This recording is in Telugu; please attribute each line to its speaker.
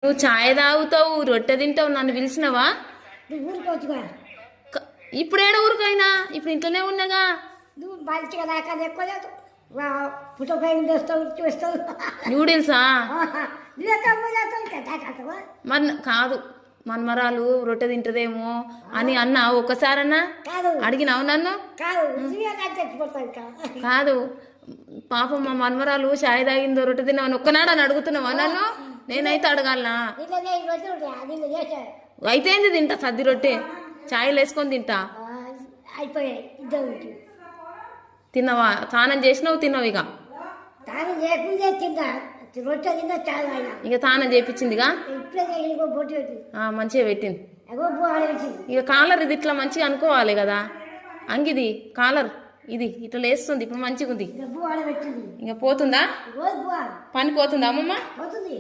Speaker 1: నువ్వు ఛాయ్ తాగుతావు, రొట్టె తింటావు, నన్ను పిలిచినవా?
Speaker 2: నువ్వు ఊరుకోవచ్చుగా.
Speaker 1: ఇప్పుడేడ ఊరికైనా, ఇప్పుడు ఇంట్లోనే ఉన్నాగా.
Speaker 2: నువ్వు మంచిగా దాకా ఎక్కువ లేదు. పుట్ట పైన తెస్తావు, చూస్తావు.
Speaker 1: న్యూడిల్సా?
Speaker 2: దాకా
Speaker 1: మరి కాదు, మన్మరాలు రొట్టె తింటదేమో అని అన్నా ఒక్కసారన్నా?
Speaker 2: కాదు.
Speaker 1: అడిగినావు నన్ను?
Speaker 2: కాదు, చచ్చిపోతావు ఇంకా.
Speaker 1: కాదు, పాపం మా మన్మరాలు ఛాయ్ తాగిందో రొట్టె తిన్నావని ఒక్కనాడు అని అడుగుతున్నావా నన్ను? నేనైతే అడగాలనా? అయితే ఏంది తింటా, సద్ది రొట్టె ఛాయలు వేసుకొని తింటా.
Speaker 2: అయిపోయాయి ఇద్దరు.
Speaker 1: తిన్నావా? స్నానం చేసినావు, తిన్నావు. ఇక
Speaker 2: తాను లేకుందే తిందా, రొట్టె తిందా చాలా.
Speaker 1: ఇక స్నానం చేపించిందిగా,
Speaker 2: ఇప్పుడే బొట్టు పెట్టి
Speaker 1: మంచిగా పెట్టింది.
Speaker 2: పెట్టింది.
Speaker 1: ఇక కాలర్ ఇది ఇట్లా మంచిగా అనుకోవాలి కదా. అంగిది కాలర్ ఇది ఇట్లా లేస్తుంది, ఇప్పుడు మంచిగా ఉంది.
Speaker 2: పెట్టింది.
Speaker 1: ఇంకా పోతుందా? పని పోతుందా అమ్మమ్మ?
Speaker 2: పోతుంది.